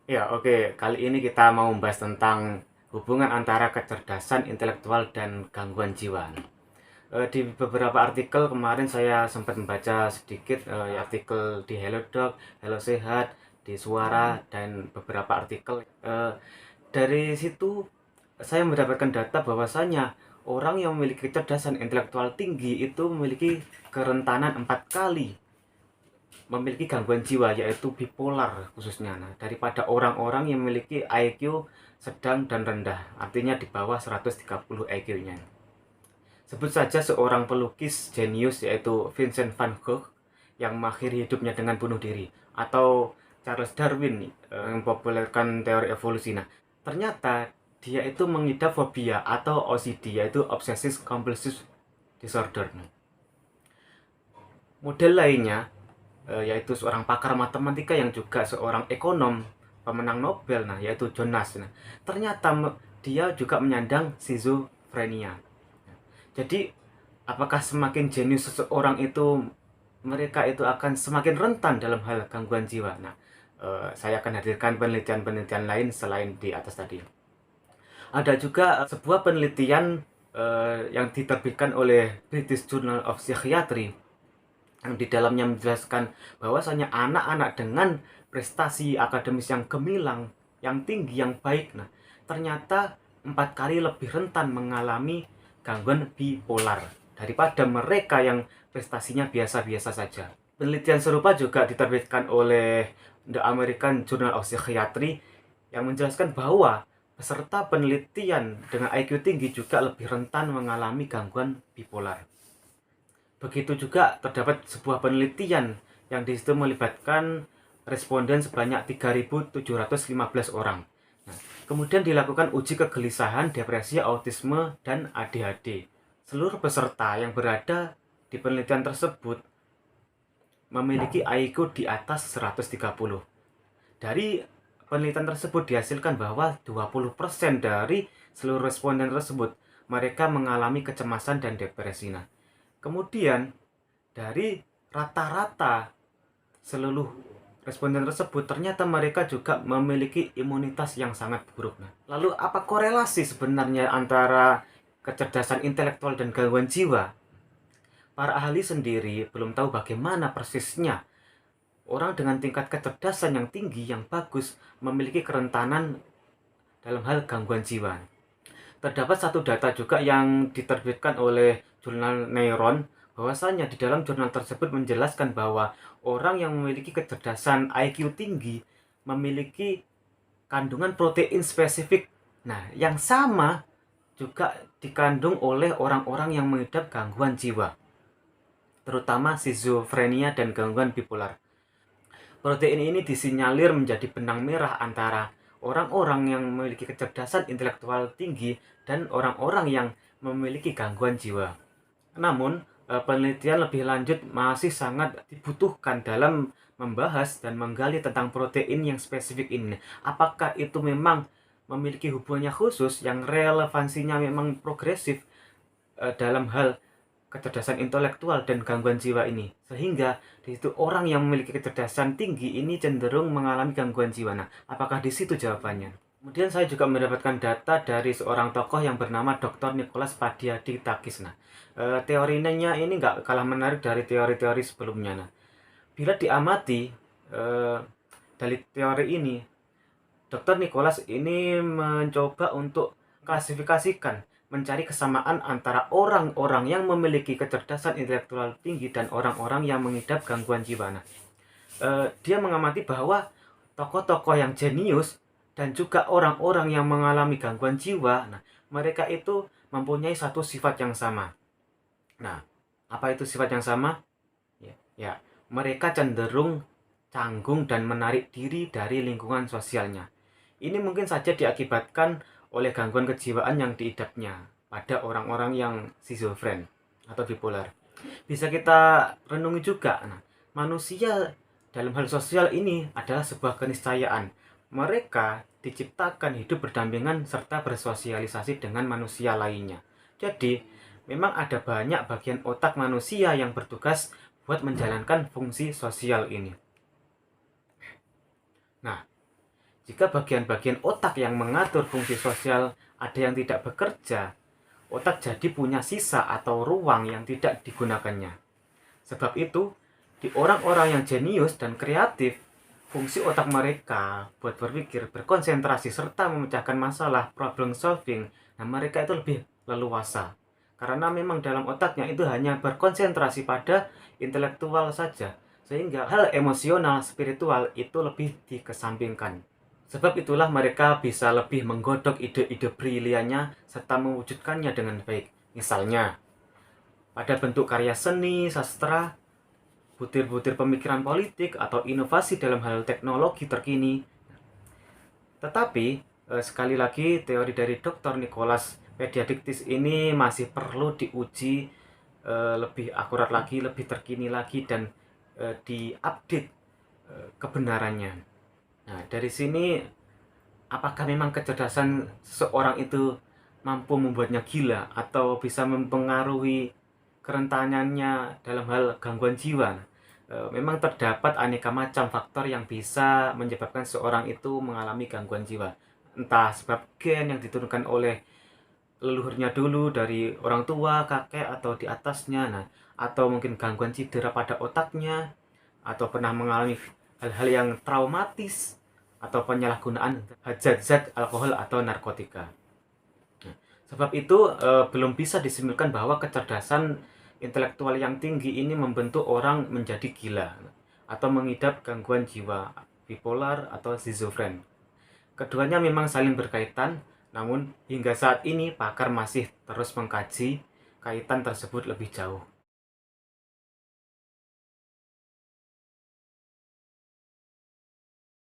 Ya, oke. Kali ini kita mau membahas tentang hubungan antara kecerdasan intelektual dan gangguan jiwa. Di beberapa artikel kemarin saya sempat membaca sedikit artikel di Hellodoc, Hello Sehat, di Suara, dan beberapa artikel. Dari situ saya mendapatkan data bahwasanya orang yang memiliki kecerdasan intelektual tinggi itu memiliki kerentanan 4 kali memiliki gangguan jiwa, yaitu bipolar khususnya. Nah, daripada orang-orang yang memiliki IQ sedang dan rendah, artinya di bawah 130 IQ-nya. Sebut saja seorang pelukis jenius yaitu Vincent van Gogh yang mengakhiri hidupnya dengan bunuh diri, atau Charles Darwin yang mempopulerkan teori evolusi. Nah, ternyata dia itu mengidap fobia atau OCD, yaitu Obsessive Compulsive Disorder. Model lainnya yaitu seorang pakar matematika yang juga seorang ekonom, pemenang Nobel, nah yaitu Jonas. Nah, ternyata dia juga menyandang schizophrenia. Jadi, apakah semakin jenius seseorang itu, mereka itu akan semakin rentan dalam hal gangguan jiwa? Nah, saya akan hadirkan penelitian-penelitian lain selain di atas tadi. Ada juga sebuah penelitian yang diterbitkan oleh British Journal of Psychiatry yang di dalamnya menjelaskan bahwasanya anak-anak dengan prestasi akademis yang gemilang, yang tinggi, yang baik, nah ternyata 4 kali lebih rentan mengalami gangguan bipolar daripada mereka yang prestasinya biasa-biasa saja. Penelitian serupa juga diterbitkan oleh The American Journal of Psychiatry yang menjelaskan bahwa peserta penelitian dengan IQ tinggi juga lebih rentan mengalami gangguan bipolar. Begitu juga terdapat sebuah penelitian yang disitu melibatkan responden sebanyak 3.715 orang. Nah, kemudian dilakukan uji kegelisahan, depresi, autisme, dan ADHD. Seluruh peserta yang berada di penelitian tersebut memiliki IQ di atas 130. Dari penelitian tersebut dihasilkan bahwa 20% dari seluruh responden tersebut mereka mengalami kecemasan dan depresi. Nah, kemudian dari rata-rata seluruh responden tersebut ternyata mereka juga memiliki imunitas yang sangat buruk. Nah, lalu apa korelasi sebenarnya antara kecerdasan intelektual dan gangguan jiwa? Para ahli sendiri belum tahu bagaimana persisnya orang dengan tingkat kecerdasan yang tinggi, yang bagus, memiliki kerentanan dalam hal gangguan jiwa. Terdapat satu data juga yang diterbitkan oleh jurnal Neuron, bahwasanya di dalam jurnal tersebut menjelaskan bahwa orang yang memiliki kecerdasan IQ tinggi memiliki kandungan protein spesifik. Nah, yang sama juga dikandung oleh orang-orang yang mengidap gangguan jiwa, terutama schizophrenia dan gangguan bipolar. Protein ini disinyalir menjadi benang merah antara orang-orang yang memiliki kecerdasan intelektual tinggi dan orang-orang yang memiliki gangguan jiwa. Namun, penelitian lebih lanjut masih sangat dibutuhkan dalam membahas dan menggali tentang protein yang spesifik ini. Apakah itu memang memiliki hubungannya khusus yang relevansinya memang progresif dalam hal kecerdasan intelektual dan gangguan jiwa ini, sehingga di situ orang yang memiliki kecerdasan tinggi ini cenderung mengalami gangguan jiwa. Nah, apakah di situ jawabannya? Kemudian saya juga mendapatkan data dari seorang tokoh yang bernama Dr. Nicholas Padiatakis. Nah, teorinya ini nggak kalah menarik dari teori-teori sebelumnya. Nah, bila diamati dari teori ini, Dr. Nicholas ini mencoba untuk klasifikasikan, mencari kesamaan antara orang-orang yang memiliki kecerdasan intelektual tinggi dan orang-orang yang mengidap gangguan jiwa. Nah, dia mengamati bahwa tokoh-tokoh yang jenius dan juga orang-orang yang mengalami gangguan jiwa, nah, mereka itu mempunyai satu sifat yang sama. Nah, apa itu sifat yang sama? Ya, mereka cenderung canggung dan menarik diri dari lingkungan sosialnya. Ini mungkin saja diakibatkan oleh gangguan kejiwaan yang diidapnya pada orang-orang yang schizofren atau bipolar. Bisa kita renungi juga, nah, manusia dalam hal sosial ini adalah sebuah keniscayaan. Mereka diciptakan hidup berdampingan serta bersosialisasi dengan manusia lainnya. Jadi, memang ada banyak bagian otak manusia yang bertugas buat menjalankan fungsi sosial ini. Nah, Jika bagian-bagian otak yang mengatur fungsi sosial ada yang tidak bekerja, otak jadi punya sisa atau ruang yang tidak digunakannya. Sebab itu, di orang-orang yang jenius dan kreatif, fungsi otak mereka buat berpikir, berkonsentrasi, serta memecahkan masalah, problem solving, nah mereka itu lebih leluasa. Karena memang dalam otaknya itu hanya berkonsentrasi pada intelektual saja, sehingga hal emosional, spiritual itu lebih dikesampingkan. Sebab itulah mereka bisa lebih menggodok ide-ide briliannya serta mewujudkannya dengan baik. Misalnya, pada bentuk karya seni, sastra, butir-butir pemikiran politik, atau inovasi dalam hal teknologi terkini. Tetapi, sekali lagi, teori dari Dr. Nicholas Pediatrictis ini masih perlu diuji lebih akurat lagi, lebih terkini lagi, dan diupdate kebenarannya. Nah, dari sini, apakah memang kecerdasan seseorang itu mampu membuatnya gila atau bisa mempengaruhi kerentanannya dalam hal gangguan jiwa? Memang terdapat aneka macam faktor yang bisa menyebabkan seorang itu mengalami gangguan jiwa. Entah sebab gen yang diturunkan oleh leluhurnya dulu dari orang tua, kakek, atau di atasnya. Nah, atau mungkin gangguan cedera pada otaknya, atau pernah mengalami hal-hal yang traumatis, atau penyalahgunaan zat-zat alkohol atau narkotika. Nah, sebab itu belum bisa disimpulkan bahwa kecerdasan intelektual yang tinggi ini membentuk orang menjadi gila atau mengidap gangguan jiwa bipolar atau schizofren. Keduanya memang saling berkaitan, namun hingga saat ini pakar masih terus mengkaji kaitan tersebut lebih jauh.